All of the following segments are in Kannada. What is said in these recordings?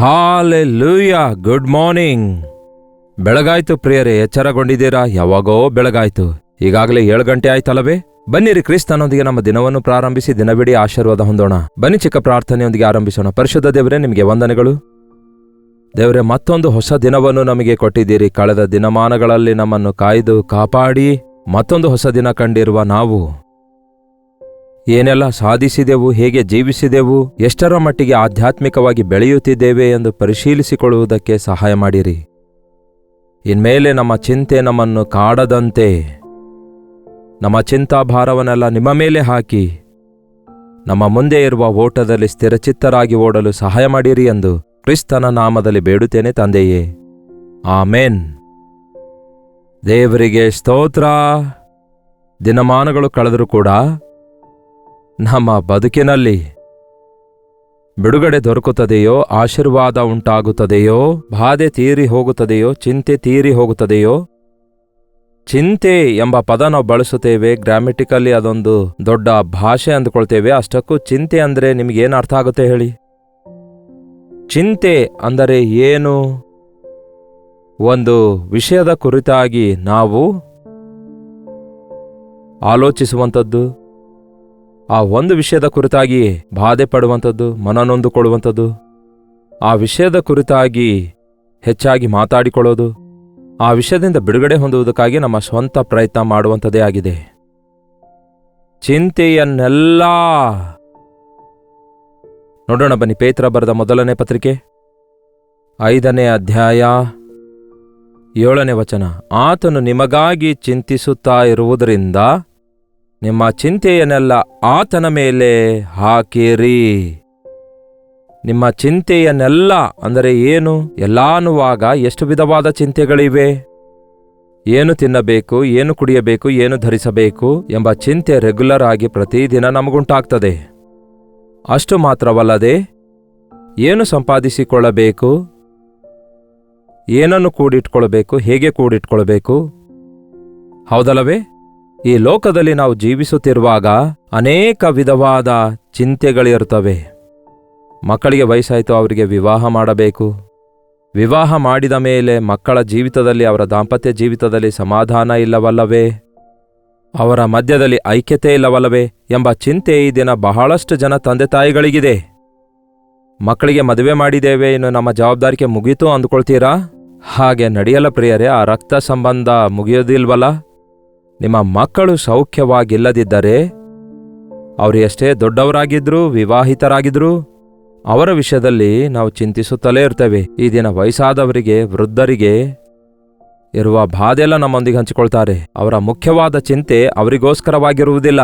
ಹಾಲೆಲೂಯಾ. Good morning. ಬೆಳಗಾಯ್ತು ಪ್ರಿಯರೇ, ಎಚ್ಚರಗೊಂಡಿದ್ದೀರಾ? ಯಾವಾಗೋ ಬೆಳಗಾಯ್ತು. ಈಗಾಗಲೇ 7 ಗಂಟೆ ಆಯ್ತಲ್ಲವೇ? ಬನ್ನಿರಿ, ಕ್ರಿಸ್ತನೊಂದಿಗೆ ನಮ್ಮ ದಿನವನ್ನು ಪ್ರಾರಂಭಿಸಿ ದಿನವಿಡೀ ಆಶೀರ್ವಾದ ಹೊಂದೋಣ. ಬನ್ನಿ, ಚಿಕ್ಕ ಪ್ರಾರ್ಥನೆಯೊಂದಿಗೆ ಆರಂಭಿಸೋಣ. ಪರಿಶುದ್ಧ ದೇವರೇ, ನಿಮಗೆ ವಂದನೆಗಳು. ದೇವರೇ, ಮತ್ತೊಂದು ಹೊಸ ದಿನವನ್ನು ನಮಗೆ ಕೊಟ್ಟಿದ್ದೀರಿ. ಕಳೆದ ದಿನಮಾನಗಳಲ್ಲಿ ನಮ್ಮನ್ನು ಕಾಯ್ದು ಕಾಪಾಡಿ ಮತ್ತೊಂದು ಹೊಸ ದಿನ ಕಂಡಿರುವ ನಾವು ಏನೆಲ್ಲ ಸಾಧಿಸಿದೆವು, ಹೇಗೆ ಜೀವಿಸಿದೆವು, ಎಷ್ಟರ ಮಟ್ಟಿಗೆ ಆಧ್ಯಾತ್ಮಿಕವಾಗಿ ಬೆಳೆಯುತ್ತಿದ್ದೇವೆ ಎಂದು ಪರಿಶೀಲಿಸಿಕೊಳ್ಳುವುದಕ್ಕೆ ಸಹಾಯ ಮಾಡಿರಿ. ಇನ್ಮೇಲೆ ನಮ್ಮ ಚಿಂತೆ ನಮ್ಮನ್ನು ಕಾಡದಂತೆ ನಮ್ಮ ಚಿಂತಾಭಾರವನ್ನೆಲ್ಲ ನಿಮ್ಮ ಮೇಲೆ ಹಾಕಿ ನಮ್ಮ ಮುಂದೆ ಇರುವ ಓಟದಲ್ಲಿ ಸ್ಥಿರಚಿತ್ತರಾಗಿ ಓಡಲು ಸಹಾಯ ಮಾಡಿರಿ ಎಂದು ಕ್ರಿಸ್ತನ ನಾಮದಲ್ಲಿ ಬೇಡುತ್ತೇನೆ ತಂದೆಯೇ, ಆಮೇನ್. ದೇವರಿಗೆ ಸ್ತೋತ್ರ. ದಿನಮಾನಗಳು ಕಳೆದರೂ ಕೂಡ ನಮ್ಮ ಬದುಕಿನಲ್ಲಿ ಬಿಡುಗಡೆ ದೊರಕುತ್ತದೆಯೋ, ಆಶೀರ್ವಾದ ಉಂಟಾಗುತ್ತದೆಯೋ, ಬಾಧೆ ತೀರಿ ಹೋಗುತ್ತದೆಯೋ, ಚಿಂತೆ ತೀರಿ ಹೋಗುತ್ತದೆಯೋ? ಚಿಂತೆ ಎಂಬ ಪದ ನಾವು ಬಳಸುತ್ತೇವೆ, ಗ್ರಾಮೆಟಿಕಲಿ ಅದೊಂದು ದೊಡ್ಡ ಭಾಷೆ ಅಂದುಕೊಳ್ತೇವೆ. ಅಷ್ಟಕ್ಕೂ ಚಿಂತೆ ಅಂದರೆ ನಿಮಗೇನು ಅರ್ಥ ಆಗುತ್ತೆ ಹೇಳಿ? ಚಿಂತೆ ಅಂದರೆ ಏನು? ಒಂದು ವಿಷಯದ ಕುರಿತಾಗಿ ನಾವು ಆಲೋಚಿಸುವಂಥದ್ದು, ಆ ಒಂದು ವಿಷಯದ ಕುರಿತಾಗಿ ಬಾಧೆ ಪಡುವಂಥದ್ದು, ಮನನೊಂದುಕೊಳ್ಳುವಂಥದ್ದು, ಆ ವಿಷಯದ ಕುರಿತಾಗಿ ಹೆಚ್ಚಾಗಿ ಮಾತಾಡಿಕೊಳ್ಳೋದು, ಆ ವಿಷಯದಿಂದ ಬಿಡುಗಡೆ ಹೊಂದುವುದಕ್ಕಾಗಿ ನಮ್ಮ ಸ್ವಂತ ಪ್ರಯತ್ನ ಮಾಡುವಂಥದ್ದೇ ಆಗಿದೆ. ಚಿಂತೆಯನ್ನೆಲ್ಲ ನೋಡೋಣ ಬನ್ನಿ. ಪೇತ್ರ ಬರೆದ ಮೊದಲನೇ ಪತ್ರಿಕೆ 5ನೇ ಅಧ್ಯಾಯ 7ನೇ ವಚನ. ಆತನು ನಿಮಗಾಗಿ ಚಿಂತಿಸುತ್ತಾ ಇರುವುದರಿಂದ ನಿಮ್ಮ ಚಿಂತೆಯನ್ನೆಲ್ಲ ಆತನ ಮೇಲೆ ಹಾಕಿರಿ. ನಿಮ್ಮ ಚಿಂತೆಯನ್ನೆಲ್ಲ ಅಂದರೆ ಏನು? ಎಲ್ಲ ಅನ್ನುವಾಗ ಎಷ್ಟು ವಿಧವಾದ ಚಿಂತೆಗಳಿವೆ. ಏನು ತಿನ್ನಬೇಕು, ಏನು ಕುಡಿಯಬೇಕು, ಏನು ಧರಿಸಬೇಕು ಎಂಬ ಚಿಂತೆ ರೆಗ್ಯುಲರ್ ಆಗಿ ಪ್ರತಿದಿನ ನಮಗುಂಟಾಗ್ತದೆ. ಅಷ್ಟು ಮಾತ್ರವಲ್ಲದೆ ಏನು ಸಂಪಾದಿಸಿಕೊಳ್ಳಬೇಕು, ಏನನ್ನು ಕೂಡಿಟ್ಕೊಳ್ಬೇಕು, ಹೇಗೆ ಕೂಡಿಟ್ಕೊಳ್ಬೇಕು, ಹೌದಲ್ಲವೇ? ಈ ಲೋಕದಲ್ಲಿ ನಾವು ಜೀವಿಸುತ್ತಿರುವಾಗ ಅನೇಕ ವಿಧವಾದ ಚಿಂತೆಗಳಿರುತ್ತವೆ. ಮಕ್ಕಳಿಗೆ ವಯಸ್ಸಾಯಿತು, ಅವರಿಗೆ ವಿವಾಹ ಮಾಡಬೇಕು. ವಿವಾಹ ಮಾಡಿದ ಮೇಲೆ ಮಕ್ಕಳ ಜೀವಿತದಲ್ಲಿ, ಅವರ ದಾಂಪತ್ಯ ಜೀವಿತದಲ್ಲಿ ಸಮಾಧಾನ ಇಲ್ಲವಲ್ಲವೇ? ಅವರ ಮಧ್ಯದಲ್ಲಿ ಐಕ್ಯತೆ ಇಲ್ಲವಲ್ಲವೇ ಎಂಬ ಚಿಂತೆ ಈ ದಿನ ಬಹಳಷ್ಟು ಜನ ತಂದೆ ತಾಯಿಗಳಿಗಿದೆ. ಮಕ್ಕಳಿಗೆ ಮದುವೆ ಮಾಡಿದ್ದೇವೆ, ಇನ್ನು ನಮ್ಮ ಜವಾಬ್ದಾರಿಕೆ ಮುಗೀತು ಅಂದುಕೊಳ್ತೀರಾ? ಹಾಗೆ ನಡೆಯಲ್ಲ ಪ್ರಿಯರೇ. ಆ ರಕ್ತ ಸಂಬಂಧ ಮುಗಿಯೋದಿಲ್ವಲ್ಲ? ನಿಮ್ಮ ಮಕ್ಕಳು ಸೌಖ್ಯವಾಗಿಲ್ಲದಿದ್ದರೆ, ಅವರು ಎಷ್ಟೇ ದೊಡ್ಡವರಾಗಿದ್ರೂ ವಿವಾಹಿತರಾಗಿದ್ರೂ ಅವರ ವಿಷಯದಲ್ಲಿ ನಾವು ಚಿಂತಿಸುತ್ತಲೇ ಇರ್ತೇವೆ. ಈ ದಿನ ವಯಸ್ಸಾದವರಿಗೆ, ವೃದ್ಧರಿಗೆ ಇರುವ ಬಾಧೆಲ್ಲ ನಮ್ಮೊಂದಿಗೆ ಹಂಚಿಕೊಳ್ತಾರೆ. ಅವರ ಮುಖ್ಯವಾದ ಚಿಂತೆ ಅವರಿಗೋಸ್ಕರವಾಗಿರುವುದಿಲ್ಲ.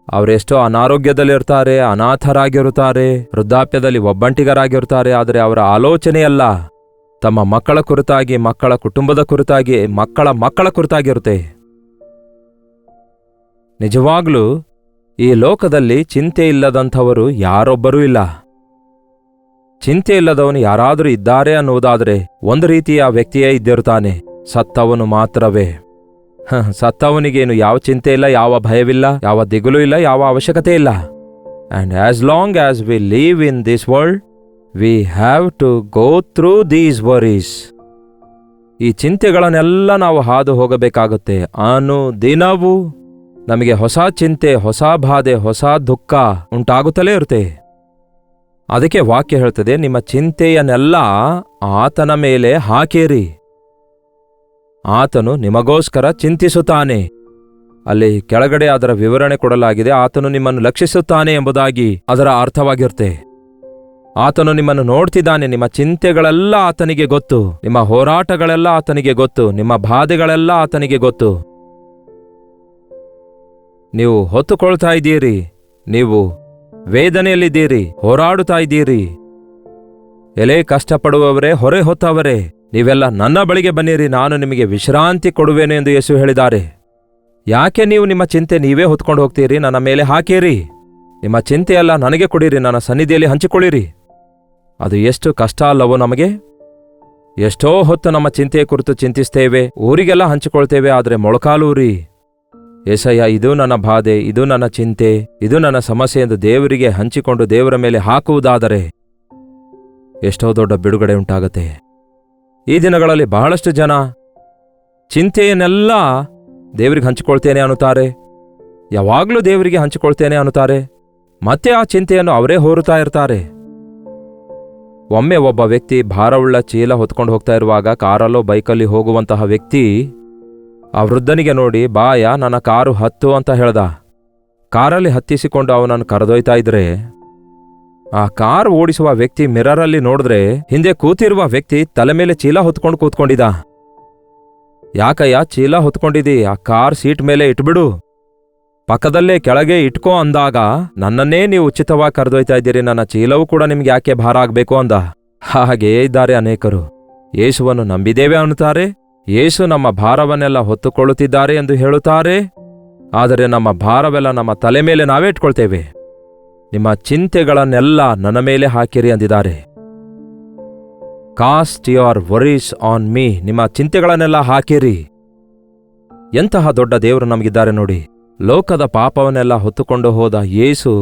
ಅವರೆಷ್ಟೋ ಅನಾರೋಗ್ಯದಲ್ಲಿರ್ತಾರೆ, ಅನಾಥರಾಗಿರುತ್ತಾರೆ, ವೃದ್ಧಾಪ್ಯದಲ್ಲಿ ಒಬ್ಬಂಟಿಗರಾಗಿರುತ್ತಾರೆ. ಆದರೆ ಅವರ ಆಲೋಚನೆಯಲ್ಲ ತಮ್ಮ ಮಕ್ಕಳ ಕುರಿತಾಗಿ, ಮಕ್ಕಳ ಕುಟುಂಬದ ಕುರಿತಾಗಿ, ಮಕ್ಕಳ ಕುರಿತಾಗಿರುತ್ತೆ. ನಿಜವಾಗ್ಲೂ ಈ ಲೋಕದಲ್ಲಿ ಚಿಂತೆ ಇಲ್ಲದಂಥವರು ಯಾರೊಬ್ಬರೂ ಇಲ್ಲ. ಚಿಂತೆ ಇಲ್ಲದವನು ಯಾರಾದರೂ ಇದ್ದಾರೆ ಅನ್ನುವುದಾದರೆ ಒಂದು ರೀತಿಯ ವ್ಯಕ್ತಿಯೇ ಇದ್ದಿರುತ್ತಾನೆ, ಸತ್ತವನು ಮಾತ್ರವೇ. ಸತ್ತವನಿಗೇನು ಯಾವ ಚಿಂತೆ ಇಲ್ಲ, ಯಾವ ಭಯವಿಲ್ಲ, ಯಾವ ದಿಗುಲು ಇಲ್ಲ, ಯಾವ ಅವಶ್ಯಕತೆ ಇಲ್ಲ. And as long as we leave in this world, we have to go through these worries. ಈ ಚಿಂತೆಗಳನ್ನೆಲ್ಲ ನಾವು ಹಾದು ಹೋಗಬೇಕಾಗುತ್ತೆ. ದಿನವೂ ನಮಗೆ ಹೊಸ ಚಿಂತೆ, ಹೊಸ ಬಾಧೆ, ಹೊಸ ದುಃಖ ಉಂಟಾಗುತ್ತಲೇ ಇರುತ್ತೆ. ಅದಕ್ಕೆ ವಾಕ್ಯ ಹೇಳ್ತದೆ, ನಿಮ್ಮ ಚಿಂತೆಯನ್ನೆಲ್ಲ ಆತನ ಮೇಲೆ ಹಾಕಿರಿ, ಆತನು ನಿಮಗೋಸ್ಕರ ಚಿಂತಿಸುತ್ತಾನೆ. ಅಲ್ಲಿ ಕೆಳಗಡೆ ಅದರ ವಿವರಣೆ ಕೊಡಲಾಗಿದೆ. ಆತನು ನಿಮ್ಮನ್ನು ಲಕ್ಷಿಸುತ್ತಾನೆ ಎಂಬುದಾಗಿ ಅದರ ಅರ್ಥವಾಗಿರುತ್ತೆ. ಆತನು ನಿಮ್ಮನ್ನು ನೋಡ್ತಿದ್ದಾನೆ. ನಿಮ್ಮ ಚಿಂತೆಗಳೆಲ್ಲ ಆತನಿಗೆ ಗೊತ್ತು, ನಿಮ್ಮ ಹೋರಾಟಗಳೆಲ್ಲ ಆತನಿಗೆ ಗೊತ್ತು, ನಿಮ್ಮ ಬಾಧೆಗಳೆಲ್ಲ ಆತನಿಗೆ ಗೊತ್ತು. ನೀವು ಹೊತ್ತುಕೊಳ್ತಾ ಇದ್ದೀರಿ, ನೀವು ವೇದನೆಯಲ್ಲಿದ್ದೀರಿ, ಹೋರಾಡುತ್ತಾ ಇದ್ದೀರಿ. ಎಲೆ ಕಷ್ಟಪಡುವವರೇ, ಹೊರೆ ಹೊತ್ತವರೇ, ನೀವೆಲ್ಲ ನನ್ನ ಬಳಿಗೆ ಬನ್ನಿರಿ, ನಾನು ನಿಮಗೆ ವಿಶ್ರಾಂತಿ ಕೊಡುವೆನು ಎಂದು ಯೇಸು ಹೇಳಿದ್ದಾರೆ. ಯಾಕೆ ನೀವು ನಿಮ್ಮ ಚಿಂತೆ ನೀವೇ ಹೊತ್ಕೊಂಡು ಹೋಗ್ತೀರಿ? ನನ್ನ ಮೇಲೆ ಹಾಕಿರಿ. ನಿಮ್ಮ ಚಿಂತೆಯೆಲ್ಲ ನನಗೆ ಕೊಡಿರಿ, ನನ್ನ ಸನ್ನಿಧಿಯಲ್ಲಿ ಹಂಚಿಕೊಳ್ಳಿರಿ. ಅದು ಎಷ್ಟು ಕಷ್ಟ ಅಲ್ಲವೋ ನಮಗೆ? ಎಷ್ಟೋ ಹೊತ್ತು ನಮ್ಮ ಚಿಂತೆಯ ಕುರಿತು ಚಿಂತಿಸ್ತೇವೆ, ಊರಿಗೆಲ್ಲ ಹಂಚಿಕೊಳ್ತೇವೆ. ಆದರೆ ಮೊಳಕಾಲೂರಿ, ಏಸಯ್ಯ, ಇದು ನನ್ನ ಬಾಧೆ, ಇದು ನನ್ನ ಚಿಂತೆ, ಇದು ನನ್ನ ಸಮಸ್ಯೆ ಎಂದು ದೇವರಿಗೆ ಹಂಚಿಕೊಂಡು ದೇವರ ಮೇಲೆ ಹಾಕುವುದಾದರೆ ಎಷ್ಟೋ ದೊಡ್ಡ ಬಿಡುಗಡೆ ಉಂಟಾಗತ್ತೆ. ಈ ದಿನಗಳಲ್ಲಿ ಬಹಳಷ್ಟು ಜನ ಚಿಂತೆಯನ್ನೆಲ್ಲ ದೇವರಿಗೆ ಹಂಚಿಕೊಳ್ತೇನೆ ಅನ್ನುತ್ತಾರೆ, ಯಾವಾಗಲೂ ದೇವರಿಗೆ ಹಂಚಿಕೊಳ್ತೇನೆ ಅನ್ನುತ್ತಾರೆ, ಮತ್ತೆ ಆ ಚಿಂತೆಯನ್ನು ಅವರೇ ಹೊರುತ್ತಾ ಇರ್ತಾರೆ. ಒಮ್ಮೆ ಒಬ್ಬ ವ್ಯಕ್ತಿ ಭಾರವುಳ್ಳ ಚೀಲ ಹೊತ್ಕೊಂಡು ಹೋಗ್ತಾ ಇರುವಾಗ ಕಾರಲ್ಲೋ ಬೈಕಲ್ಲಿ ಹೋಗುವಂತಹ ವ್ಯಕ್ತಿ ಆ ವೃದ್ಧನಿಗೆ ನೋಡಿ, ಬಾಯ ನನ್ನ ಕಾರು ಹತ್ತು ಅಂತ ಹೇಳ್ದ. ಕಾರಲ್ಲಿ ಹತ್ತಿಸಿಕೊಂಡು ಅವನನ್ನು ಕರೆದೊಯ್ತಾ ಇದ್ರೆ ಆ ಕಾರ್ ಓಡಿಸುವ ವ್ಯಕ್ತಿ ಮಿರರಲ್ಲಿ ನೋಡಿದ್ರೆ ಹಿಂದೆ ಕೂತಿರುವ ವ್ಯಕ್ತಿ ತಲೆ ಮೇಲೆ ಚೀಲ ಹೊತ್ಕೊಂಡು ಕೂತ್ಕೊಂಡಿದ್ದ. ಯಾಕಯ್ಯ ಚೀಲ ಹೊತ್ಕೊಂಡಿದ್ದಿ, ಆ ಕಾರ್ ಸೀಟ್ ಮೇಲೆ ಇಟ್ಬಿಡು, ಪಕ್ಕದಲ್ಲೇ ಕೆಳಗೆ ಇಟ್ಕೋ ಅಂದಾಗ ನನ್ನನ್ನೇ ನೀವು ಉಚಿತವಾಗಿ ಕರೆದೊಯ್ತಾ ಇದ್ದೀರಿ, ನನ್ನ ಚೀಲವೂ ಕೂಡ ನಿಮ್ಗೆ ಯಾಕೆ ಭಾರ ಆಗ್ಬೇಕು ಅಂದ. ಹಾಗೆಯೇ ಇದ್ದಾರೆ ಅನೇಕರು. ಯೇಸುವನ್ನು ನಂಬಿದ್ದೇವೆ ಅನ್ನುತ್ತಾರೆ, ಯೇಸು ನಮ್ಮ ಭಾರವನ್ನೆಲ್ಲ ಹೊತ್ತುಕೊಳ್ಳುತ್ತಿದ್ದಾರೆ ಎಂದು ಹೇಳುತ್ತಾರೆ, ಆದರೆ ನಮ್ಮ ಭಾರವೆಲ್ಲ ನಮ್ಮ ತಲೆ ಮೇಲೆ ನಾವೇ ಇಟ್ಕೊಳ್ತೇವೆ. ನಿಮ್ಮ ಚಿಂತೆಗಳನ್ನೆಲ್ಲ ನನ್ನ ಮೇಲೆ ಹಾಕಿರಿ ಅಂದಿದ್ದಾರೆ. Cast your worries on me, ನಿಮ್ಮ ಚಿಂತೆಗಳನ್ನೆಲ್ಲ ಹಾಕಿರಿ. ಎಂತಹ ದೊಡ್ಡ ದೇವರು ನಮಗಿದ್ದಾರೆ ನೋಡಿ. ಲೋಕದ ಪಾಪವನ್ನೆಲ್ಲ ಹೊತ್ತುಕೊಂಡು ಹೋದ ಯೇಸು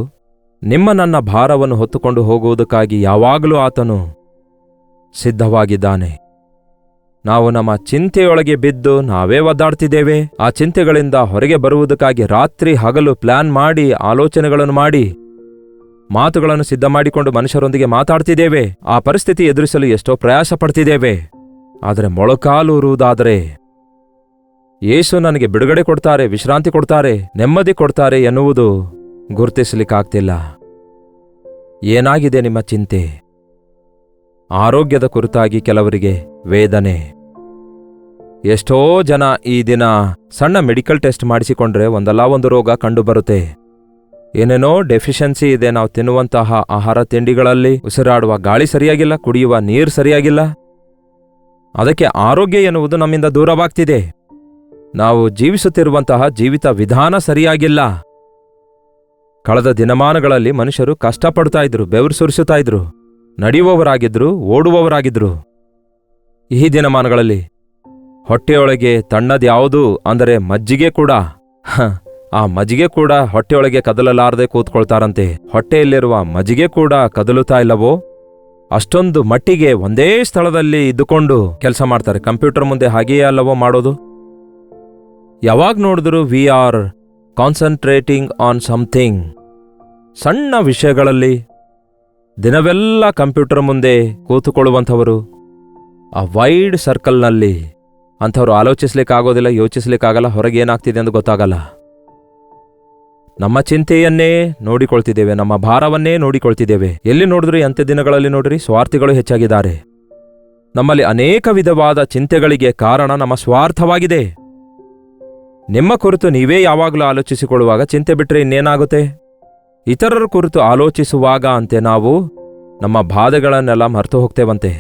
ನಿಮ್ಮ ನನ್ನ ಭಾರವನ್ನು ಹೊತ್ತುಕೊಂಡು ಹೋಗುವುದಕ್ಕಾಗಿ ಯಾವಾಗಲೂ ಆತನು ಸಿದ್ಧವಾಗಿದ್ದಾನೆ. ನಾವು ನಮ್ಮ ಚಿಂತೆಯೊಳಗೆ ಬಿದ್ದು ನಾವೇ ಒದ್ದಾಡ್ತಿದ್ದೇವೆ. ಆ ಚಿಂತೆಗಳಿಂದ ಹೊರಗೆ ಬರುವುದಕ್ಕಾಗಿ ರಾತ್ರಿ ಹಗಲು ಪ್ಲಾನ್ ಮಾಡಿ, ಆಲೋಚನೆಗಳನ್ನು ಮಾಡಿ, ಮಾತುಗಳನ್ನು ಸಿದ್ಧ ಮಾಡಿಕೊಂಡು ಮನುಷ್ಯರೊಂದಿಗೆ ಮಾತಾಡ್ತಿದ್ದೇವೆ. ಆ ಪರಿಸ್ಥಿತಿ ಎದುರಿಸಲು ಎಷ್ಟೋ ಪ್ರಯಾಸ ಪಡ್ತಿದ್ದೇವೆ. ಆದರೆ ಮೊಳಕಾಲೂರುವುದಾದರೆ ಯೇಸು ನನಗೆ ಬಿಡುಗಡೆ ಕೊಡ್ತಾರೆ, ವಿಶ್ರಾಂತಿ ಕೊಡ್ತಾರೆ, ನೆಮ್ಮದಿ ಕೊಡ್ತಾರೆ ಎನ್ನುವುದು ಗುರುತಿಸಲಿಕ್ಕಾಗ್ತಿಲ್ಲ. ಏನಾಗಿದೆ ನಿಮ್ಮ ಚಿಂತೆ? ಆರೋಗ್ಯದ ಕುರಿತಾಗಿ ಕೆಲವರಿಗೆ ವೇದನೆ. ಎಷ್ಟೋ ಜನ ಈ ದಿನ ಸಣ್ಣ ಮೆಡಿಕಲ್ ಟೆಸ್ಟ್ ಮಾಡಿಸಿಕೊಂಡ್ರೆ ಒಂದಲ್ಲ ಒಂದು ರೋಗ ಕಂಡುಬರುತ್ತೆ. ಏನೇನೋ ಡೆಫಿಷಿಯನ್ಸಿ ಇದೆ. ನಾವು ತಿನ್ನುವಂತಹ ಆಹಾರ ತಿಂಡಿಗಳಲ್ಲಿ, ಉಸಿರಾಡುವ ಗಾಳಿ ಸರಿಯಾಗಿಲ್ಲ, ಕುಡಿಯುವ ನೀರು ಸರಿಯಾಗಿಲ್ಲ. ಅದಕ್ಕೆ ಆರೋಗ್ಯ ಎನ್ನುವುದು ನಮ್ಮಿಂದ ದೂರವಾಗ್ತಿದೆ. ನಾವು ಜೀವಿಸುತ್ತಿರುವಂತಹ ಜೀವಿತ ವಿಧಾನ ಸರಿಯಾಗಿಲ್ಲ. ಕಳೆದ ದಿನಮಾನಗಳಲ್ಲಿ ಮನುಷ್ಯರು ಕಷ್ಟಪಡ್ತಾ ಇದ್ರು, ಬೆವರು ಸುರಿಸುತ್ತಾ ಇದ್ರು, ನಡೆಯುವವರಾಗಿದ್ರು, ಓಡುವವರಾಗಿದ್ರು. ಈ ದಿನಮಾನಗಳಲ್ಲಿ ಹೊಟ್ಟೆಯೊಳಗೆ ತಣ್ಣದ್ಯಾವುದು ಅಂದರೆ ಮಜ್ಜಿಗೆ ಕೂಡ, ಆ ಮಜ್ಜಿಗೆ ಕೂಡ ಹೊಟ್ಟೆಯೊಳಗೆ ಕದಲಲಾರದೆ ಕೂತ್ಕೊಳ್ತಾರಂತೆ. ಹೊಟ್ಟೆಯಲ್ಲಿರುವ ಮಜ್ಜಿಗೆ ಕೂಡ ಕದಲುತ್ತಾ ಇಲ್ಲವೋ ಅಷ್ಟೊಂದು ಮಟ್ಟಿಗೆ ಒಂದೇ ಸ್ಥಳದಲ್ಲಿ ಇದ್ದುಕೊಂಡು ಕೆಲಸ ಮಾಡ್ತಾರೆ. ಕಂಪ್ಯೂಟರ್ ಮುಂದೆ ಹಾಗೆಯೇ ಅಲ್ಲವೋ ಮಾಡೋದು. ಯಾವಾಗ ನೋಡಿದ್ರು we are concentrating on something. ಸಣ್ಣ ವಿಷಯಗಳಲ್ಲಿ ದಿನವೆಲ್ಲ ಕಂಪ್ಯೂಟರ್ ಮುಂದೆ ಕೂತುಕೊಳ್ಳುವಂಥವರು, ಆ ವೈಡ್ ಸರ್ಕಲ್ನಲ್ಲಿ ಅಂಥವ್ರು ಆಲೋಚಿಸ್ಲಿಕ್ಕಾಗೋದಿಲ್ಲ, ಯೋಚಿಸ್ಲಿಕ್ಕಾಗಲ್ಲ, ಹೊರಗೆ ಏನಾಗ್ತಿದೆ ಎಂದು ಗೊತ್ತಾಗಲ್ಲ. ನಮ್ಮ ಚಿಂತೆಯನ್ನೇ ನೋಡಿಕೊಳ್ತಿದ್ದೇವೆ, ನಮ್ಮ ಭಾರವನ್ನೇ ನೋಡಿಕೊಳ್ತಿದ್ದೇವೆ. ಎಲ್ಲಿ ನೋಡಿದ್ರಿ ಅಂತ್ಯ ದಿನಗಳಲ್ಲಿ ನೋಡ್ರಿ, ಸ್ವಾರ್ಥಿಗಳು ಹೆಚ್ಚಾಗಿದ್ದಾರೆ. ನಮ್ಮಲ್ಲಿ ಅನೇಕ ವಿಧವಾದ ಚಿಂತೆಗಳಿಗೆ ಕಾರಣ ನಮ್ಮ ಸ್ವಾರ್ಥವಾಗಿದೆ. ನಿಮ್ಮ ಕುರಿತು ನೀವೇ ಯಾವಾಗಲೂ ಆಲೋಚಿಸಿಕೊಳ್ಳುವಾಗ ಚಿಂತೆ ಬಿಟ್ಟರೆ ಇನ್ನೇನಾಗುತ್ತೆ? ಇತರರ ಕುರಿತು ಆಲೋಚಿಸುವಾಗ ಅಂತೆ ನಾವು ನಮ್ಮ ಬಾಧೆಗಳನ್ನೆಲ್ಲ ಮರೆತು ಹೋಗ್ತೇವಂತೆ.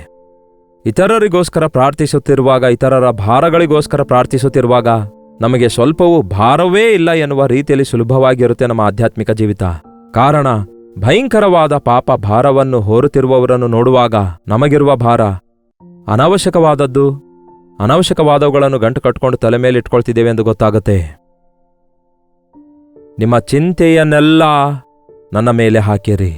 ಇತರರಿಗೋಸ್ಕರ ಪ್ರಾರ್ಥಿಸುತ್ತಿರುವಾಗ, ಇತರರ ಭಾರಗಳಿಗೋಸ್ಕರ ಪ್ರಾರ್ಥಿಸುತ್ತಿರುವಾಗ ನಮಗೆ ಸ್ವಲ್ಪವೂ ಭಾರವೇ ಇಲ್ಲ ಎನ್ನುವ ರೀತಿಯಲ್ಲಿ ಸುಲಭವಾಗಿರುತ್ತೆ ನಮ್ಮ ಆಧ್ಯಾತ್ಮಿಕ ಜೀವಿತ. ಕಾರಣ ಭಯಂಕರವಾದ ಪಾಪ ಭಾರವನ್ನು ಹೊರುತ್ತಿರುವವರನ್ನು ನೋಡುವಾಗ ನಮಗಿರುವ ಭಾರ ಅನಾವಶ್ಯಕವಾದದ್ದು, ಅನಾವಶ್ಯಕವಾದವುಗಳನ್ನು ಗಂಟು ಕಟ್ಕೊಂಡು ತಲೆ ಮೇಲೆ ಇಟ್ಕೊಳ್ತಿದ್ದೇವೆ ಎಂದು ಗೊತ್ತಾಗುತ್ತೆ. ನಿಮ್ಮ ಚಿಂತೆಯನ್ನೆಲ್ಲ ನನ್ನ ಮೇಲೆ ಹಾಕಿರಿ,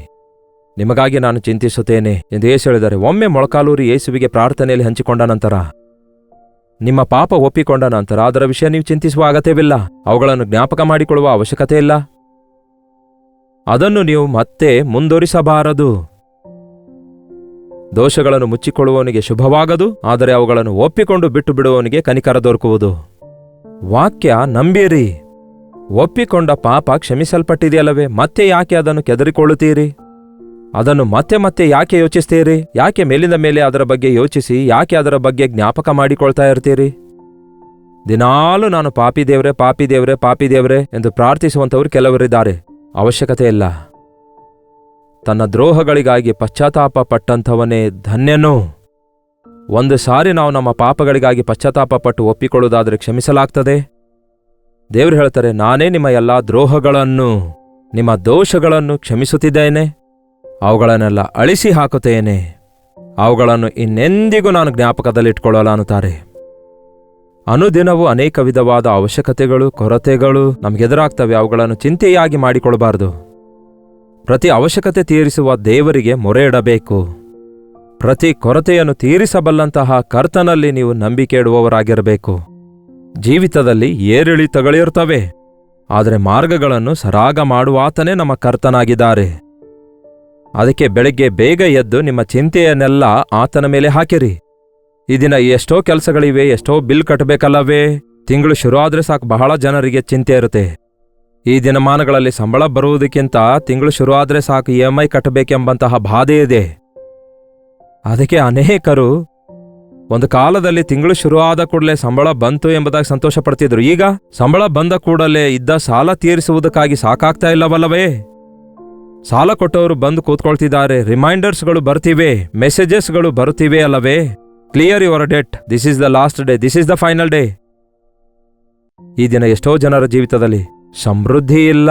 ನಿಮಗಾಗಿ ನಾನು ಚಿಂತಿಸುತ್ತೇನೆ ಎಂದು ಯೇಸು ಹೇಳಿದರೆ, ಒಮ್ಮೆ ಮೊಳಕಾಲೂರಿ ಯೇಸುವಿಗೆ ಪ್ರಾರ್ಥನೆಯಲ್ಲಿ ಹಂಚಿಕೊಂಡ ನಂತರ, ನಿಮ್ಮ ಪಾಪ ಒಪ್ಪಿಕೊಂಡ ನಂತರ ಅದರ ವಿಷಯ ನೀವು ಚಿಂತಿಸುವ ಅಗತ್ಯವಿಲ್ಲ. ಅವುಗಳನ್ನು ಜ್ಞಾಪಕ ಮಾಡಿಕೊಳ್ಳುವ ಅವಶ್ಯಕತೆ ಇಲ್ಲ. ಅದನ್ನು ನೀವು ಮತ್ತೆ ಮುಂದುವರಿಸಬಾರದು. ದೋಷಗಳನ್ನು ಮುಚ್ಚಿಕೊಳ್ಳುವವನಿಗೆ ಶುಭವಾಗದು, ಆದರೆ ಅವುಗಳನ್ನು ಒಪ್ಪಿಕೊಂಡು ಬಿಟ್ಟು ಬಿಡುವವನಿಗೆ ಕನಿಕರ ದೊರಕುವುದು. ವಾಕ್ಯ ನಂಬಿರಿ. ಒಪ್ಪಿಕೊಂಡ ಪಾಪ ಕ್ಷಮಿಸಲ್ಪಟ್ಟಿದೆಯಲ್ಲವೇ, ಮತ್ತೆ ಯಾಕೆ ಅದನ್ನು ಕೆದರಿಕೊಳ್ಳುತ್ತೀರಿ? ಅದನ್ನು ಮತ್ತೆ ಮತ್ತೆ ಯಾಕೆ ಯೋಚಿಸ್ತೀರಿ? ಯಾಕೆ ಮೇಲಿಂದ ಮೇಲೆ ಅದರ ಬಗ್ಗೆ ಯೋಚಿಸಿ ಯಾಕೆ ಅದರ ಬಗ್ಗೆ ಜ್ಞಾಪಕ ಮಾಡಿಕೊಳ್ತಾ ಇರ್ತೀರಿ? ದಿನಾಲೂ ನಾನು ಪಾಪಿ ದೇವ್ರೆ, ಪಾಪಿ ದೇವ್ರೆ, ಪಾಪಿ ದೇವ್ರೆ ಎಂದು ಪ್ರಾರ್ಥಿಸುವಂಥವ್ರು ಕೆಲವರಿದ್ದಾರೆ. ಅವಶ್ಯಕತೆ ಇಲ್ಲ. ತನ್ನ ದ್ರೋಹಗಳಿಗಾಗಿ ಪಶ್ಚಾತ್ತಾಪ ಪಟ್ಟಂಥವನೇ ಧನ್ಯನು. ಒಂದು ಸಾರಿ ನಾವು ನಮ್ಮ ಪಾಪಗಳಿಗಾಗಿ ಪಶ್ಚಾತ್ತಾಪ ಪಟ್ಟು ಒಪ್ಪಿಕೊಳ್ಳುವುದಾದರೆ ಕ್ಷಮಿಸಲಾಗ್ತದೆ. ದೇವರು ಹೇಳ್ತಾರೆ, ನಾನೇ ನಿಮ್ಮ ಎಲ್ಲ ದ್ರೋಹಗಳನ್ನು, ನಿಮ್ಮ ದೋಷಗಳನ್ನು ಕ್ಷಮಿಸುತ್ತಿದ್ದೇನೆ, ಅವುಗಳನ್ನೆಲ್ಲ ಅಳಿಸಿ ಹಾಕುತ್ತೇನೆ, ಅವುಗಳನ್ನು ಇನ್ನೆಂದಿಗೂ ನಾನು ಜ್ಞಾಪಕದಲ್ಲಿಟ್ಕೊಳ್ಳಲ್ಲ ಅನ್ನುತ್ತಾರೆ. ಅನುದಿನವೂ ಅನೇಕ ವಿಧವಾದ ಅವಶ್ಯಕತೆಗಳು, ಕೊರತೆಗಳು ನಮಗೆದುರಾಗ್ತವೆ. ಅವುಗಳನ್ನು ಚಿಂತೆಯಾಗಿ ಮಾಡಿಕೊಳ್ಳಬಾರದು. ಪ್ರತಿ ಅವಶ್ಯಕತೆ ತೀರಿಸುವ ದೇವರಿಗೆ ಮೊರೆ ಇಡಬೇಕು. ಪ್ರತಿ ಕೊರತೆಯನ್ನು ತೀರಿಸಬಲ್ಲಂತಹ ಕರ್ತನಲ್ಲಿ ನೀವು ನಂಬಿಕೆ ಇಡುವವರಾಗಿರಬೇಕು. ಜೀವಿತದಲ್ಲಿ ಏರಿಳಿತಗಳಿರುತ್ತವೆ, ಆದರೆ ಮಾರ್ಗಗಳನ್ನು ಸರಾಗ ಮಾಡುವಾತನೇ ನಮ್ಮ ಕರ್ತನಾಗಿದ್ದಾರೆ. ಅದಕ್ಕೆ ಬೆಳಗ್ಗೆ ಬೇಗ ಎದ್ದು ನಿಮ್ಮ ಚಿಂತೆಯನ್ನೆಲ್ಲ ಆತನ ಮೇಲೆ ಹಾಕಿರಿ. ಈ ದಿನ ಎಷ್ಟೋ ಕೆಲಸಗಳಿವೆ, ಎಷ್ಟೋ ಬಿಲ್ ಕಟ್ಟಬೇಕಲ್ಲವೇ? ತಿಂಗಳು ಶುರು ಆದ್ರೆ ಸಾಕು, ಬಹಳ ಜನರಿಗೆ ಚಿಂತೆ ಇರುತ್ತೆ. ಈ ದಿನಮಾನಗಳಲ್ಲಿ ಸಂಬಳ ಬರುವುದಕ್ಕಿಂತ ತಿಂಗಳು ಶುರು ಆದ್ರೆ ಸಾಕು EMI ಕಟ್ಟಬೇಕೆಂಬಂತಹ ಬಾಧೆ ಇದೆ. ಅದಕ್ಕೆ ಅನೇಕರು ಒಂದು ಕಾಲದಲ್ಲಿ ತಿಂಗಳು ಶುರು ಆದ ಕೂಡಲೇ ಸಂಬಳ ಬಂತು ಎಂಬುದಾಗಿ ಸಂತೋಷ ಪಡ್ತಿದ್ರು. ಈಗ ಸಂಬಳ ಬಂದ ಕೂಡಲೇ ಇದ್ದ ಸಾಲ ತೀರಿಸುವುದಕ್ಕಾಗಿ ಸಾಕಾಗ್ತಾ ಇಲ್ಲವಲ್ಲವೇ? ಸಾಲ ಕೊಟ್ಟವರು ಬಂದು ಕೂತ್ಕೊಳ್ತಿದ್ದಾರೆ, ರಿಮೈಂಡರ್ಸ್ಗಳು ಬರ್ತಿವೆ, ಮೆಸೇಜಸ್ಗಳು ಬರುತ್ತಿವೆ ಅಲ್ಲವೇ? Clear your debt, this is the last day, this is the final day. ಈ ದಿನ ಎಷ್ಟೋ ಜನರ ಜೀವಿತದಲ್ಲಿ ಸಮೃದ್ಧಿ ಇಲ್ಲ.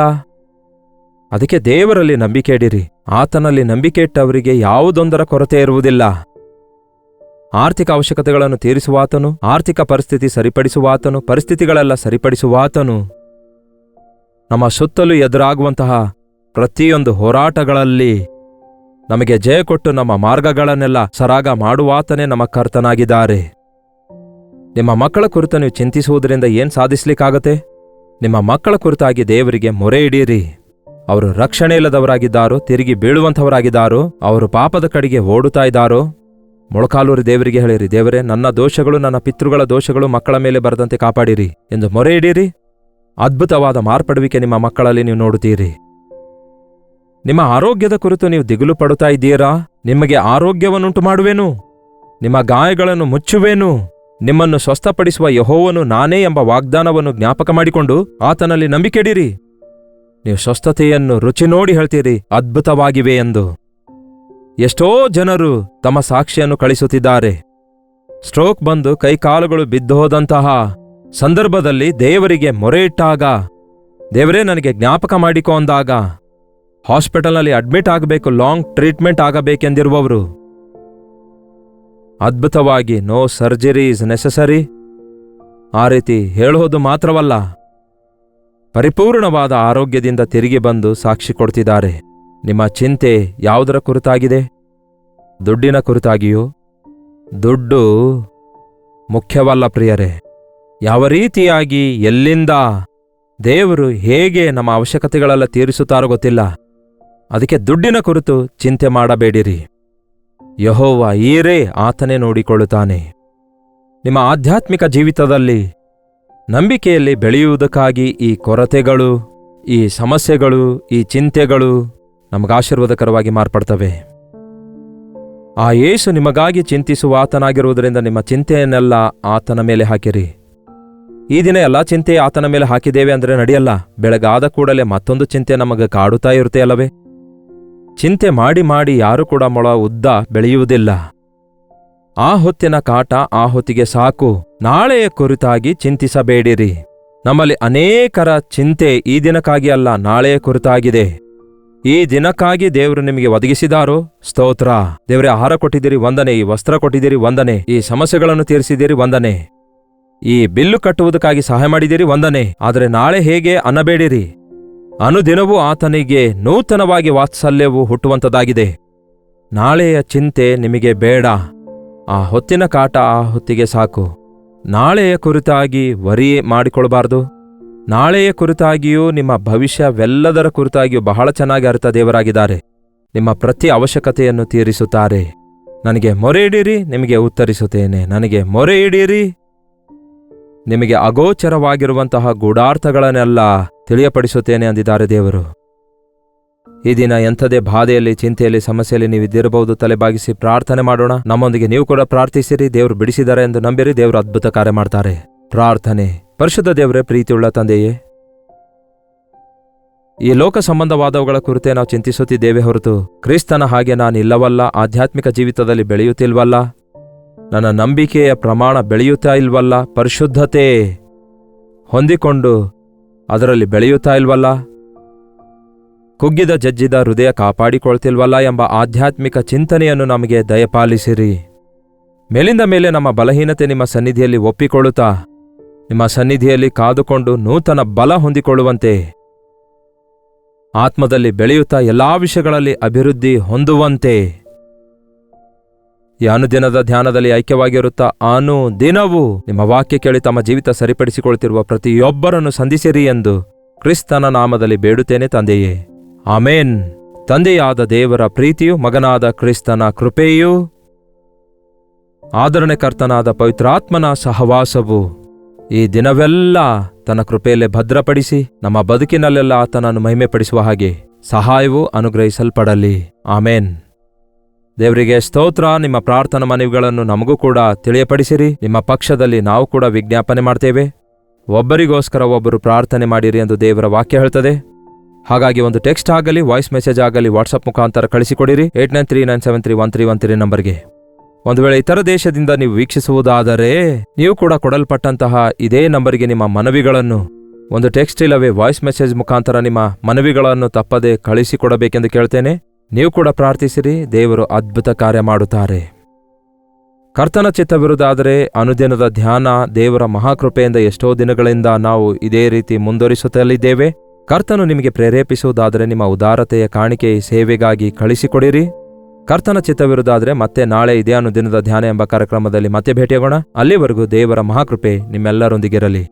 ಅದಕ್ಕೆ ದೇವರಲ್ಲಿ ನಂಬಿಕೆ ಇಡಿರಿ. ಆತನಲ್ಲಿ ನಂಬಿಕೆ ಇಟ್ಟವರಿಗೆ ಯಾವುದೊಂದರ ಕೊರತೆ ಇರುವುದಿಲ್ಲ. ಆರ್ಥಿಕ ಅವಶ್ಯಕತೆಗಳನ್ನು ತೀರಿಸುವಾತನು, ಆರ್ಥಿಕ ಪರಿಸ್ಥಿತಿ ಸರಿಪಡಿಸುವಾತನು, ಪರಿಸ್ಥಿತಿಗಳೆಲ್ಲ ಸರಿಪಡಿಸುವಾತನು, ನಮ್ಮ ಸುತ್ತಲೂ ಎದುರಾಗುವಂತಹ ಪ್ರತಿಯೊಂದು ಹೋರಾಟಗಳಲ್ಲಿ ನಮಗೆ ಜಯ ಕೊಟ್ಟು ನಮ್ಮ ಮಾರ್ಗಗಳನ್ನೆಲ್ಲ ಸರಾಗ ಮಾಡುವಾತನೇ ನಮ್ಮ ಕರ್ತನಾಗಿದ್ದಾರೆ. ನಿಮ್ಮ ಮಕ್ಕಳ ಕುರಿತು ನೀವು ಚಿಂತಿಸುವುದರಿಂದ ಏನ್ ಸಾಧಿಸ್ಲಿಕ್ಕಾಗತ್ತೆ? ನಿಮ್ಮ ಮಕ್ಕಳ ಕುರಿತಾಗಿ ದೇವರಿಗೆ ಮೊರೆ ಇಡೀರಿ. ಅವರು ರಕ್ಷಣೆ ಇಲ್ಲದವರಾಗಿದ್ದಾರೋ, ತಿರುಗಿ ಬೀಳುವಂಥವರಾಗಿದ್ದಾರೋ, ಅವರು ಪಾಪದ ಕಡೆಗೆ ಓಡುತ್ತಾ ಇದ್ದಾರೋ, ಮೊಳಕಾಲೂರಿ ದೇವರಿಗೆ ಹೇಳಿರಿ, ದೇವರೇ, ನನ್ನ ದೋಷಗಳು, ನನ್ನ ಪಿತೃಗಳ ದೋಷಗಳು ಮಕ್ಕಳ ಮೇಲೆ ಬರದಂತೆ ಕಾಪಾಡಿರಿ ಎಂದು ಮೊರೆ ಇಡೀರಿ. ಅದ್ಭುತವಾದ ಮಾರ್ಪಡುವಿಕೆ ನಿಮ್ಮ ಮಕ್ಕಳಲ್ಲಿ ನೀವು ನೋಡುತ್ತೀರಿ. ನಿಮ್ಮ ಆರೋಗ್ಯದ ಕುರಿತು ನೀವು ದಿಗುಲು ಪಡುತ್ತಾ ಇದ್ದೀರಾ? ನಿಮಗೆ ಆರೋಗ್ಯವನ್ನುಂಟು ಮಾಡುವೆನು, ನಿಮ್ಮ ಗಾಯಗಳನ್ನು ಮುಚ್ಚುವೆನು, ನಿಮ್ಮನ್ನು ಸ್ವಸ್ಥಪಡಿಸುವ ಯೆಹೋವನು ನಾನೇ ಎಂಬ ವಾಗ್ದಾನವನ್ನು ಜ್ಞಾಪಕ ಮಾಡಿಕೊಂಡು ಆತನಲ್ಲಿ ನಂಬಿಕೆಡಿರಿ. ನೀವು ಸ್ವಸ್ಥತೆಯನ್ನು ರುಚಿ ನೋಡಿ ಹೇಳ್ತೀರಿ, ಅದ್ಭುತವಾಗಿವೆ ಎಂದು. ಎಷ್ಟೋ ಜನರು ತಮ್ಮ ಸಾಕ್ಷಿಯನ್ನು ಕಳಿಸುತ್ತಿದ್ದಾರೆ. ಸ್ಟ್ರೋಕ್ ಬಂದು ಕೈಕಾಲುಗಳು ಬಿದ್ದೋದಂತಹ ಸಂದರ್ಭದಲ್ಲಿ ದೇವರಿಗೆ ಮೊರೆ ಇಟ್ಟಾಗ, ದೇವರೇ ನನಗೆ ಜ್ಞಾಪಕ ಮಾಡಿಕೊ ಅಂದಾಗ, ಹಾಸ್ಪಿಟಲ್ನಲ್ಲಿ ಅಡ್ಮಿಟ್ ಆಗಬೇಕು, ಲಾಂಗ್ ಟ್ರೀಟ್ಮೆಂಟ್ ಆಗಬೇಕೆಂದಿರುವವರು ಅದ್ಭುತವಾಗಿ ನೋ ಸರ್ಜರಿ ಈಸ್ ನೆಸೆಸರಿ ಆ ರೀತಿ ಹೇಳೋದು ಮಾತ್ರವಲ್ಲ, ಪರಿಪೂರ್ಣವಾದ ಆರೋಗ್ಯದಿಂದ ತಿರುಗಿ ಬಂದು ಸಾಕ್ಷಿ ಕೊಡ್ತಿದ್ದಾರೆ. ನಿಮ್ಮ ಚಿಂತೆ ಯಾವುದರ ಕುರಿತಾಗಿದೆ? ದುಡ್ಡಿನ ಕುರಿತಾಗಿಯೋ? ದುಡ್ಡು ಮುಖ್ಯವಲ್ಲ ಪ್ರಿಯರೇ. ಯಾವ ರೀತಿಯಾಗಿ, ಎಲ್ಲಿಂದ ದೇವರು ಹೇಗೆ ನಮ್ಮ ಅವಶ್ಯಕತೆಗಳೆಲ್ಲ ತೀರಿಸುತ್ತಾರೋ ಗೊತ್ತಿಲ್ಲ. ಅದಕ್ಕೆ ದುಡ್ಡಿನ ಕುರಿತು ಚಿಂತೆ ಮಾಡಬೇಡಿರಿ. ಯೆಹೋವ ಈರೇ ಆತನೇ ನೋಡಿಕೊಳ್ಳುತ್ತಾನೆ. ನಿಮ್ಮ ಆಧ್ಯಾತ್ಮಿಕ ಜೀವಿತದಲ್ಲಿ ನಂಬಿಕೆಯಲ್ಲಿ ಬೆಳೆಯುವುದಕ್ಕಾಗಿ ಈ ಕೊರತೆಗಳು, ಈ ಸಮಸ್ಯೆಗಳು, ಈ ಚಿಂತೆಗಳು ನಮಗಾಶೀರ್ವಾದಕರವಾಗಿ ಮಾರ್ಪಡ್ತವೆ. ಆ ಯೇಸು ನಿಮಗಾಗಿ ಚಿಂತಿಸುವ ಆತನಾಗಿರುವುದರಿಂದ ನಿಮ್ಮ ಚಿಂತೆಯನ್ನೆಲ್ಲ ಆತನ ಮೇಲೆ ಹಾಕಿರಿ. ಈ ದಿನ ಎಲ್ಲ ಚಿಂತೆ ಆತನ ಮೇಲೆ ಹಾಕಿದ್ದೇವೆ ಅಂದರೆ ನಡೆಯಲ್ಲ. ಬೆಳಗಾದ ಕೂಡಲೇ ಮತ್ತೊಂದು ಚಿಂತೆ ನಮಗೆ ಕಾಡುತ್ತಾ ಇರುತ್ತೆ ಅಲ್ಲವೇ? ಚಿಂತೆ ಮಾಡಿ ಮಾಡಿ ಯಾರೂ ಕೂಡ ಮೊಳ ಉದ್ದ ಬೆಳೆಯುವುದಿಲ್ಲ. ಆ ಹೊತ್ತಿನ ಕಾಟ ಆ ಹೊತ್ತಿಗೆ ಸಾಕು. ನಾಳೆಯ ಕುರಿತಾಗಿ ಚಿಂತಿಸಬೇಡಿರಿ. ನಮ್ಮಲ್ಲಿ ಅನೇಕರ ಚಿಂತೆ ಈ ದಿನಕ್ಕಾಗಿ ಅಲ್ಲ, ನಾಳೆಯ ಕುರಿತಾಗಿದೆ. ಈ ದಿನಕ್ಕಾಗಿ ದೇವರು ನಿಮಗೆ ಒದಗಿಸಿದಾರೋ ಸ್ತೋತ್ರ. ದೇವರೇ, ಆಹಾರ ಕೊಟ್ಟಿದ್ದೀರಿ ವಂದನೆ, ಈ ವಸ್ತ್ರ ಕೊಟ್ಟಿದ್ದೀರಿ ವಂದನೆ, ಈ ಸಮಸ್ಯೆಗಳನ್ನು ತೀರಿಸಿದ್ದೀರಿ ವಂದನೆ, ಈ ಬಿಲ್ಲು ಕಟ್ಟುವುದಕ್ಕಾಗಿ ಸಹಾಯ ಮಾಡಿದ್ದೀರಿ ವಂದನೆ. ಆದರೆ ನಾಳೆ ಹೇಗೆ ಅನ್ನಬೇಡಿರಿ. ಅನುದಿನವೂ ಆತನಿಗೆ ನೂತನವಾಗಿ ವಾತ್ಸಲ್ಯವು ಹುಟ್ಟುವಂಥದ್ದಾಗಿದೆ. ನಾಳೆಯ ಚಿಂತೆ ನಿಮಗೆ ಬೇಡ. ಆ ಹೊತ್ತಿನ ಕಾಟ ಆ ಹೊತ್ತಿಗೆ ಸಾಕು. ನಾಳೆಯ ಕುರಿತಾಗಿ ವರಿ ಮಾಡಿಕೊಳ್ಬಾರ್ದು. ನಾಳೆಯ ಕುರಿತಾಗಿಯೂ ನಿಮ್ಮ ಭವಿಷ್ಯವೆಲ್ಲದರ ಕುರಿತಾಗಿಯೂ ಬಹಳ ಚೆನ್ನಾಗಿ ಅರ್ಥ ದೇವರಾಗಿದ್ದಾರೆ. ನಿಮ್ಮ ಪ್ರತಿ ಅವಶ್ಯಕತೆಯನ್ನು ತೀರಿಸುತ್ತಾರೆ. ನನಗೆ ಮೊರೆ ಇಡಿರಿ, ನಿಮಗೆ ಉತ್ತರಿಸುತ್ತೇನೆ. ನನಗೆ ಮೊರೆ ಇಡಿರಿ, ನಿಮಗೆ ಅಗೋಚರವಾಗಿರುವಂತಹ ಗೂಢಾರ್ಥಗಳನ್ನೆಲ್ಲ ತಿಳಿಯಪಡಿಸುತ್ತೇನೆ ಅಂದಿದ್ದಾರೆ ದೇವರು. ಈ ದಿನ ಎಂಥದೇ ಬಾಧೆಯಲ್ಲಿ, ಚಿಂತೆಯಲ್ಲಿ, ಸಮಸ್ಯೆಯಲ್ಲಿ ನೀವಿದ್ದಿರಬಹುದು. ತಲೆಬಾಗಿಸಿ ಪ್ರಾರ್ಥನೆ ಮಾಡೋಣ. ನಮ್ಮೊಂದಿಗೆ ನೀವು ಕೂಡ ಪ್ರಾರ್ಥಿಸಿರಿ. ದೇವರು ಬಿಡಿಸಿದ್ದಾರೆ ಎಂದು ನಂಬಿರಿ. ದೇವರು ಅದ್ಭುತ ಕಾರ್ಯ ಮಾಡ್ತಾರೆ. ಪ್ರಾರ್ಥನೆ. ಪರಿಶುದ್ಧ ದೇವರೇ, ಪ್ರೀತಿಯುಳ್ಳ ತಂದೆಯೇ, ಈ ಲೋಕ ಸಂಬಂಧವಾದವುಗಳ ಕುರಿತೇ ನಾವು ಚಿಂತಿಸುತ್ತಿದ್ದೇವೆ ಹೊರತು ಕ್ರಿಸ್ತನ ಹಾಗೆ ನಾನಿಲ್ಲವಲ್ಲ. ಆಧ್ಯಾತ್ಮಿಕ ಜೀವಿತದಲ್ಲಿ ಬೆಳೆಯುತ್ತಿಲ್ವಲ್ಲ. ನನ್ನ ನಂಬಿಕೆಯ ಪ್ರಮಾಣ ಬೆಳೆಯುತ್ತಾ ಇಲ್ವಲ್ಲ. ಪರಿಶುದ್ಧತೆ ಹೊಂದಿಕೊಂಡು ಅದರಲ್ಲಿ ಬೆಳೆಯುತ್ತಾ ಇಲ್ವಲ್ಲ. ಕುಗ್ಗಿದ ಜಜ್ಜಿದ ಹೃದಯ ಕಾಪಾಡಿಕೊಳ್ತಿಲ್ವಲ್ಲ ಎಂಬ ಆಧ್ಯಾತ್ಮಿಕ ಚಿಂತನೆಯನ್ನು ನಮಗೆ ದಯಪಾಲಿಸಿರಿ. ಮೇಲಿಂದ ಮೇಲೆ ನಮ್ಮ ಬಲಹೀನತೆ ನಿಮ್ಮ ಸನ್ನಿಧಿಯಲ್ಲಿ ಒಪ್ಪಿಕೊಳ್ಳುತ್ತಾ, ನಿಮ್ಮ ಸನ್ನಿಧಿಯಲ್ಲಿ ಕಾದುಕೊಂಡು ನೂತನ ಬಲ ಹೊಂದಿಕೊಳ್ಳುವಂತೆ, ಆತ್ಮದಲ್ಲಿ ಬೆಳೆಯುತ್ತಾ ಎಲ್ಲಾ ವಿಷಯಗಳಲ್ಲಿ ಅಭಿವೃದ್ಧಿ ಹೊಂದುವಂತೆ ಈ ಅನುದಿನದ ಧ್ಯಾನದಲ್ಲಿ ಐಕ್ಯವಾಗಿರುತ್ತಾ ದಿನವೂ ನಿಮ್ಮ ವಾಕ್ಯ ಕೇಳಿ ತಮ್ಮ ಜೀವಿತ ಸರಿಪಡಿಸಿಕೊಳ್ತಿರುವ ಪ್ರತಿಯೊಬ್ಬರನ್ನು ಸಂಧಿಸಿರಿ ಎಂದು ಕ್ರಿಸ್ತನ ನಾಮದಲ್ಲಿ ಬೇಡುತ್ತೇನೆ ತಂದೆಯೇ, ಆಮೇನ್. ತಂದೆಯಾದ ದೇವರ ಪ್ರೀತಿಯು, ಮಗನಾದ ಕ್ರಿಸ್ತನ ಕೃಪೆಯೂ, ಆದರಣೆಕರ್ತನಾದ ಪವಿತ್ರಾತ್ಮನ ಸಹವಾಸವು ಈ ದಿನವೆಲ್ಲ ತನ್ನ ಕೃಪೆಯಲ್ಲೇ ಭದ್ರಪಡಿಸಿ ನಮ್ಮ ಬದುಕಿನಲ್ಲೆಲ್ಲ ಆತನನ್ನು ಮಹಿಮೆಪಡಿಸುವ ಹಾಗೆ ಸಹಾಯವೂ ಅನುಗ್ರಹಿಸಲ್ಪಡಲಿ. ಆಮೇನ್. ದೇವರಿಗೆ ಸ್ತೋತ್ರ. ನಿಮ್ಮ ಪ್ರಾರ್ಥನಾ ಮನವಿಗಳನ್ನು ನಮಗೂ ಕೂಡ ತಿಳಿಯಪಡಿಸಿರಿ. ನಿಮ್ಮ ಪಕ್ಷದಲ್ಲಿ ನಾವು ಕೂಡ ವಿಜ್ಞಾಪನೆ ಮಾಡ್ತೇವೆ. ಒಬ್ಬರಿಗೋಸ್ಕರ ಒಬ್ಬರು ಪ್ರಾರ್ಥನೆ ಮಾಡಿರಿ ಎಂದು ದೇವರ ವಾಕ್ಯ ಹೇಳ್ತದೆ. ಹಾಗಾಗಿ ಒಂದು ಟೆಕ್ಸ್ಟ್ ಆಗಲಿ, ವಾಯ್ಸ್ ಮೆಸೇಜ್ ಆಗಲಿ ವಾಟ್ಸಪ್ ಮುಖಾಂತರ ಕಳಿಸಿಕೊಡಿರಿ 8939731313 ನಂಬರ್ಗೆ. ಒಂದು ವೇಳೆ ಇತರ ದೇಶದಿಂದ ನೀವು ವೀಕ್ಷಿಸುವುದಾದರೆ ನೀವು ಕೂಡ ಕೊಡಲ್ಪಟ್ಟಂತಹ ಇದೇ ನಂಬರಿಗೆ ನಿಮ್ಮ ಮನವಿಗಳನ್ನು ಒಂದು ಟೆಕ್ಸ್ಟ್ ಇಲ್ಲವೇ ವಾಯ್ಸ್ ಮೆಸೇಜ್ ಮುಖಾಂತರ ನಿಮ್ಮ ಮನವಿಗಳನ್ನು ತಪ್ಪದೆ ಕಳಿಸಿಕೊಡಬೇಕೆಂದು ಕೇಳ್ತೇನೆ. ನೀವು ಕೂಡ ಪ್ರಾರ್ಥಿಸಿರಿ, ದೇವರು ಅದ್ಭುತ ಕಾರ್ಯ ಮಾಡುತ್ತಾರೆ. ಕರ್ತನ ಚಿತ್ತವಿರುವುದಾದರೆ ಅನುದಿನದ ಧ್ಯಾನ ದೇವರ ಮಹಾಕೃಪೆಯಿಂದ ಎಷ್ಟೋ ದಿನಗಳಿಂದ ನಾವು ಇದೇ ರೀತಿ ಮುಂದುವರಿಸುತ್ತಲಿದ್ದೇವೆ. ಕರ್ತನು ನಿಮಗೆ ಪ್ರೇರೇಪಿಸುವುದಾದರೆ ನಿಮ್ಮ ಉದಾರತೆಯ ಕಾಣಿಕೆ ಸೇವೆಗಾಗಿ ಕಳಿಸಿಕೊಡಿರಿ. ಕರ್ತನ ಚಿತ್ತವಿರುವುದಾದರೆ ಮತ್ತೆ ನಾಳೆ ಇದೇ ಅನುದಿನದ ಧ್ಯಾನ ಎಂಬ ಕಾರ್ಯಕ್ರಮದಲ್ಲಿ ಮತ್ತೆ ಭೇಟಿಯಾಗೋಣ. ಅಲ್ಲಿವರೆಗೂ ದೇವರ ಮಹಾಕೃಪೆ ನಿಮ್ಮೆಲ್ಲರೊಂದಿಗಿರಲಿ.